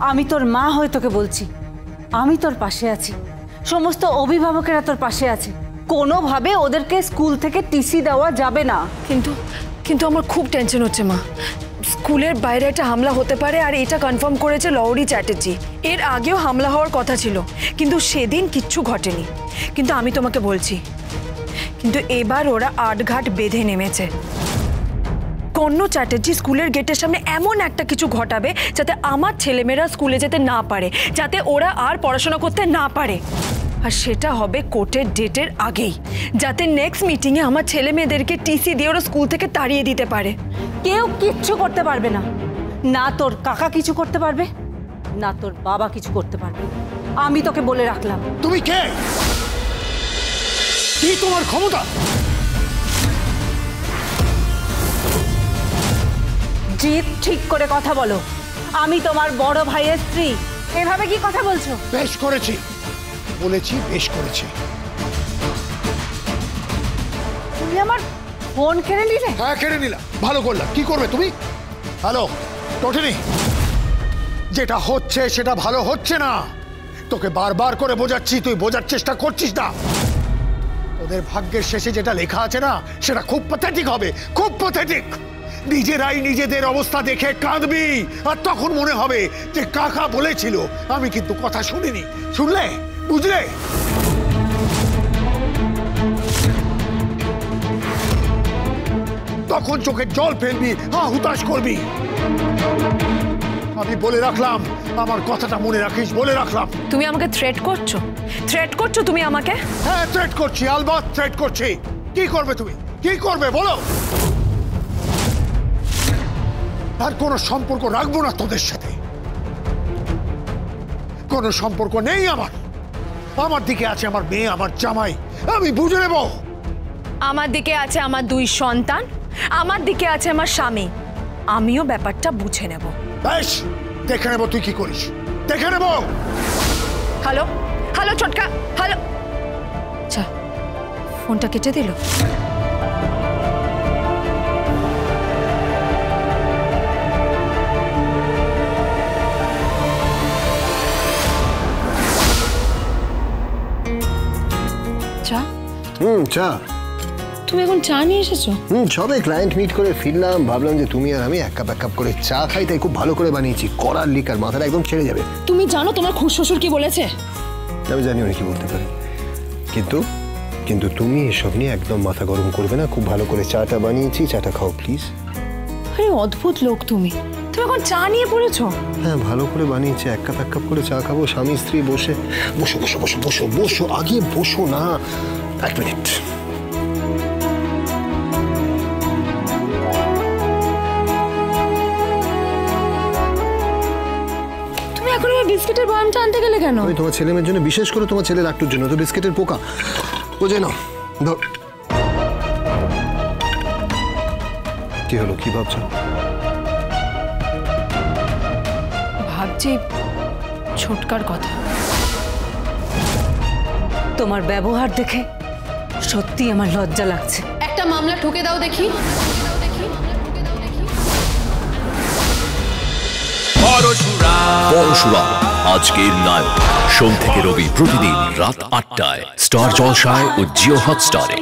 আমি তোর মা হয়ে তোকে বলছি, আমি তোর পাশে আছি, সমস্ত অভিভাবকেরা তোর পাশে আছে। কোনোভাবে ওদেরকে স্কুল থেকে টিসি দেওয়া যাবে না। কিন্তু আমার খুব টেনশন হচ্ছে মা। স্কুলের বাইরে একটা হামলা হতে পারে, আর এটা কনফার্ম করেছে লৌরি চ্যাটার্জি। এর আগেও হামলা হওয়ার কথা ছিল, কিন্তু সেদিন কিচ্ছু ঘটেনি। কিন্তু আমি তোমাকে বলছি, কিন্তু এবার ওরা আটঘাট বেঁধে নেমেছে। কন্যা চ্যাটার্জি স্কুলের গেটের সামনে এমন একটা কিছু ঘটাবে যাতে আমার ছেলেমেয়েরা স্কুলে যেতে না পারে, যাতে ওরা আর পড়াশোনা করতে না পারে। আর সেটা হবে কোর্টের ডেটের আগেই, যাতে নেক্সট মিটিংয়ে আমার ছেলে মেয়েদেরকে টিসি দিয়ে ওরা স্কুল থেকে তাড়িয়ে দিতে পারে। কেউ কিচ্ছু করতে পারবে না, না তোর কাকা কিছু করতে পারবে, না তোর বাবা কিছু করতে পারবে। আমি তোকে বলে রাখলাম। তুমি কে? কি তোমার ক্ষমতা? জিৎ, ঠিক করে কথা বলো। আমি তোমার বড় ভাইয়ের স্ত্রী, এভাবে কি কথা বলছো? বেশ করেছি, বলেছি বেশ করেছি। তুমি আমার ফোন কেড়ে নিলে? হ্যাঁ, কেড়ে নিলাম। ভালো করলাম। কি করবে তুমি? হ্যালো টোটেনি, যেটা হচ্ছে সেটা ভালো হচ্ছে না। তোকে বারবার করে বোঝাচ্ছি, তুই বোঝার চেষ্টা করছিস না। তোদের ভাগ্যের শেষে যেটা লেখা আছে না, সেটা খুব প্যাথেটিক হবে, খুব প্যাথেটিক। নিজেরাই নিজেদের অবস্থা দেখে কাঁদবি, আর তখন মনে হবে যে কাকা বলেছিল, আমি কিন্তু কথা শুনিনি। শুনলে? বুঝলে? তখন চোখে জল ফেলবি, হুতাশ করবি। আমি বলে রাখলাম, আমার কথাটা মনে রাখিস, বলে রাখলাম। তুমি আমাকে থ্রেট করছো? থ্রেট করছো তুমি আমাকে? হ্যাঁ, থ্রেট করছি, আলবাত থ্রেট করছি। কি করবে তুমি? কি করবে বলো? আর কোনো সম্পর্ক রাখবো না তোদের সাথে, কোনো সম্পর্ক নেই আমার। আমার দিকে আছে আমার মেয়ে, আমার জামাই, আমি বুঝে নেব। আমার দিকে আছে আমার দুই সন্তান, আমার দিকে আছে আমার স্বামী, আমিও ব্যাপারটা বুঝে নেব। বেশ, দেখে নেব তুই কি করিস, দেখে নেব। হ্যালো হ্যালো ছোটকা, হ্যালো। আচ্ছা, ফোনটা কেটে দিল। চা। তুমি এখন চা নিয়ে এসেছো? সবে ক্লায়েন্ট মিট করে ফিরলাম, ভাবলাম যে তুমি আর আমি এক কাপ করে চা খাই, তাই খুব ভালো করে বানিয়েছি। কড়ার লিকার, মাথাটা একদম ছেড়ে যাবে। তুমি জানো তোমার খুশ শ্বশুর কি বলেছে? আমি জানি উনি কি বলতে পারেন, কিন্তু তুমি এসব নিয়ে একদম মাথা গরম করবে না। খুব ভালো করে চাটা বানিয়েছি, চাটা খাও প্লিজ। আরে অদ্ভুত লোক তুমি এখন চা নিয়ে পড়েছো? হ্যাঁ, ভালো করে বানিয়েছি, এক কাপ করে চা খাবো স্বামী স্ত্রী বসে। বসো বসো বসো বসো বসো, আগে বসো না। এক মিনিট। তুমি এখন ওই বিস্কিটের বয়ামটা আনতে গেলে কেন? আমি তোমার ছেলে মেয়ের জন্য, বিশেষ করে তোমার ছেলের একটুর জন্য। তো বিস্কিটের পোকা বোঝে নাও। ধর। কি হলো, কি ভাবছো? ভাবছি ছোটকার কথা। তোমার ব্যবহার দেখে সত্যি আমার লজ্জা লাগছে। একটা মামলা ঠুকে দাও দেখি। পরশুরাম আজকের নায়ক, সোম থেকে রবি প্রতিদিন রাত ৮টায় স্টার জলসায় ও জিও হটস্টারে।